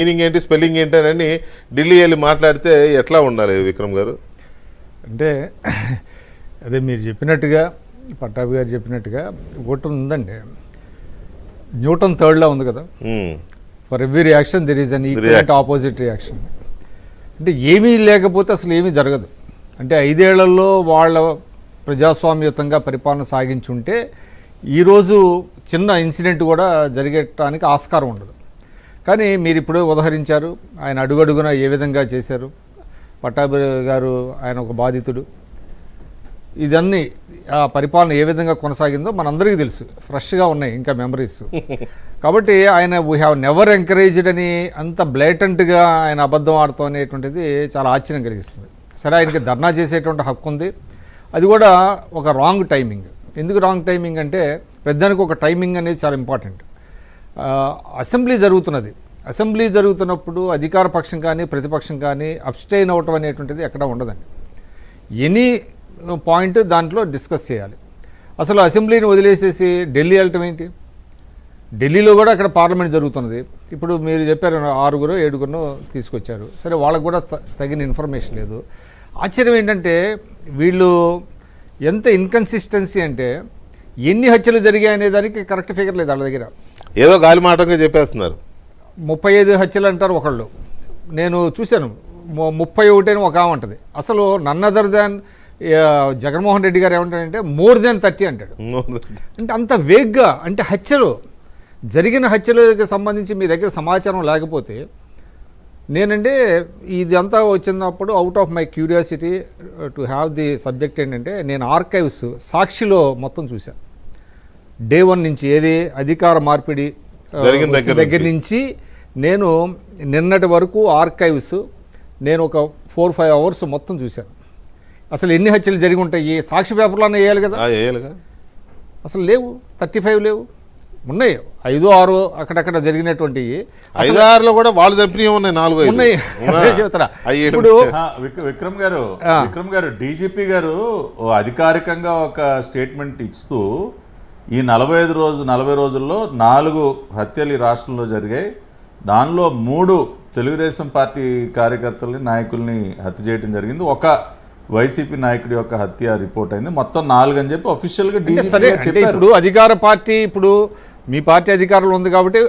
Meaning ఏంటి, spelling ఏంటని ఢిల్లీ వెళ్ళి మాట్లాడితే ఎట్లా ఉండాలి విక్రమ్ గారు? అంటే అదే మీరు చెప్పినట్టుగా, పట్టాభి గారు చెప్పినట్టుగా ఒకటి ఉందండి, న్యూటన్ థర్డ్లా ఉంది కదా, for every reaction there is an equal opposite reaction. అంటే ఏమీ లేకపోతే అసలు ఏమీ జరగదు. అంటే 5 ఏళ్లలో వాళ్ళ ప్రజాస్వామ్యయుతంగా పరిపాలన సాగించుంటే ఈరోజు చిన్న ఇన్సిడెంట్ కూడా జరిగేటానికి ఆస్కారం ఉండదు. కానీ మీరు ఇప్పుడు ఉదహరించారు, ఆయన అడుగడుగున ఏ విధంగా చేశారు. పట్టాభి గారు ఆయన ఒక బాధితుడు. ఇదన్నీ ఆ పరిపాలన ఏ విధంగా కొనసాగిందో మనందరికీ తెలుసు, ఫ్రెష్గా ఉన్నాయి ఇంకా మెమరీస్. కాబట్టి ఆయన వీ హ్యావ్ నెవర్ ఎంకరేజ్డ్ అని అంత బ్లేటెంట్గా ఆయన అబద్ధం ఆడతాం అనేటువంటిది చాలా ఆశ్చర్యం కలిగిస్తుంది. సరే, ఆయనకి ధర్నా చేసేటువంటి హక్కు ఉంది, అది కూడా ఒక రాంగ్ టైమింగ్. ఎందుకు రాంగ్ టైమింగ్ అంటే పెద్దానికి ఒక టైమింగ్ అనేది చాలా ఇంపార్టెంట్. అసెంబ్లీ జరుగుతున్నది, అసెంబ్లీ జరుగుతున్నప్పుడు అధికార పక్షం కానీ ప్రతిపక్షం కానీ అబ్స్టైన్ అవటం అనేటువంటిది ఎక్కడ ఉండదండి. ఎనీ పాయింట్ దాంట్లో డిస్కస్ చేయాలి. అసలు అసెంబ్లీని వదిలేసేసి ఢిల్లీ వెళ్ళటం ఏంటి? ఢిల్లీలో కూడా అక్కడ పార్లమెంట్ జరుగుతున్నది. ఇప్పుడు మీరు చెప్పారు 6 7 తీసుకొచ్చారు, సరే వాళ్ళకు కూడా తగిన ఇన్ఫర్మేషన్ లేదు. ఆశ్చర్యం ఏంటంటే వీళ్ళు ఎంత ఇన్కన్సిస్టెన్సీ అంటే ఎన్ని హత్యలు జరిగాయి అనే దానికి కరెక్ట్ ఫిగర్ లేదు వాళ్ళ దగ్గర. ఏదో గాలి మాటంగా చెప్పేస్తున్నారు. 35 హత్యలు అంటారు ఒకళ్ళు, నేను చూశాను 31 అని ఒక ఆమె ఉంటుంది. అసలు none other than Jaganmohan Reddy గారు ఏమంటాడంటే మోర్ దాన్ 30 అంటాడు. అంటే అంత వేగ్గా, అంటే హత్యలు జరిగిన హత్యలకు సంబంధించి మీ దగ్గర సమాచారం లేకపోతే, నేనంటే ఇదంతా వచ్చినప్పుడు out of my curiosity to have the subject ఏంటంటే నేను ఆర్కైవ్స్ సాక్షిలో మొత్తం చూశాను. డే 1 నుంచి, ఏది అధికార మార్పిడి దగ్గర నుంచి నేను నిన్నటి వరకు ఆర్కైవ్స్ నేను ఒక 4-5 అవర్స్ మొత్తం చూశాను. అసలు ఎన్ని హత్యలు జరిగి ఉంటాయి సాక్షి పేపర్లోనే వేయాలి కదా, అసలు లేవు. 35 లేవు, ఉన్నాయి 5-6 అక్కడక్కడ జరిగినటువంటి 5-6లో కూడా వాళ్ళు చంపినవి ఉన్నాయి, 4-5 ఉన్నాయి. ఇప్పుడు విక్రమ్ గారు డీజీపీ గారు అధికారికంగా ఒక స్టేట్మెంట్ ఇస్తూ ఈ 40 రోజుల్లో 4 హత్యలు ఈ రాష్ట్రంలో జరిగాయి, దానిలో 3 తెలుగుదేశం పార్టీ కార్యకర్తల్ని నాయకుల్ని హత్య చేయడం జరిగింది, ఒక వైసీపీ నాయకుడి యొక్క హత్య రిపోర్ట్ అయింది, మొత్తం 4 అని చెప్పి అఫీషియల్ గా చెప్పారు. ఇప్పుడు అధికార పార్టీ, ఇప్పుడు మీ పార్టీ అధికారులు ఉంది కాబట్టి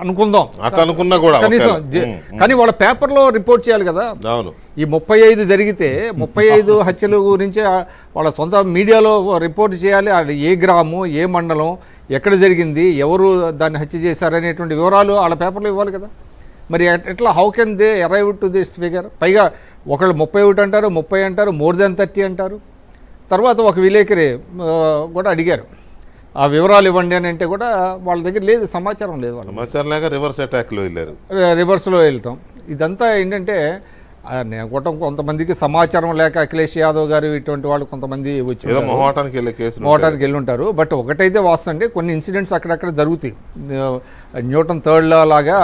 అనుకుందాం, అనుకున్నా కూడా కనీసం, కానీ వాళ్ళ పేపర్లో రిపోర్ట్ చేయాలి కదా. ఈ 35 జరిగితే 35 హత్యల గురించి వాళ్ళ సొంత మీడియాలో రిపోర్ట్ చేయాలి. అది ఏ గ్రామం, ఏ మండలం, ఎక్కడ జరిగింది, ఎవరు దాన్ని హత్య చేశారనేటువంటి వివరాలు వాళ్ళ పేపర్లో ఇవ్వాలి కదా. మరి ఎట్లా, how can they arrive to this figure? పైగా ఒకళ్ళు 31 అంటారు, 30 అంటారు, మోర్ దాన్ 30 అంటారు. తర్వాత ఒక విలేకరి కూడా అడిగారు ఆ వివరాలు ఇవ్వండి అని, అంటే కూడా వాళ్ళ దగ్గర లేదు, సమాచారం లేదు. సమాచారం లేక రివర్స్ అటాక్లో వెళ్ళారు, రివర్స్లో వెళ్తాం. ఇదంతా ఏంటంటే కొంతమందికి సమాచారం లేక అఖిలేష్ యాదవ్ గారు ఇటువంటి వాళ్ళు కొంతమంది వచ్చి మోటార్కి వెళ్ళి ఉంటారు. బట్ ఒకటైతే వాస్తవం అండి, కొన్ని ఇన్సిడెంట్స్ అక్కడక్కడ జరుగుతాయి. న్యూటన్ థర్డ్లా లాగా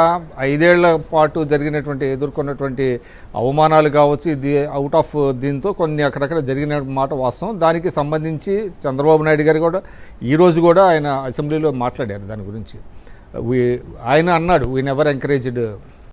5 ఏళ్ల పాటు జరిగినటువంటి ఎదుర్కొన్నటువంటి అవమానాలు కావచ్చు, ఇది అవుట్ ఆఫ్ దీంతో కొన్ని అక్కడక్కడ జరిగిన మాట వాస్తవం. దానికి సంబంధించి చంద్రబాబు నాయుడు గారు కూడా ఈరోజు కూడా ఆయన అసెంబ్లీలో మాట్లాడారు దాని గురించి. ఆయన అన్నాడు, వీ నెవర్ ఎంకరేజ్డ్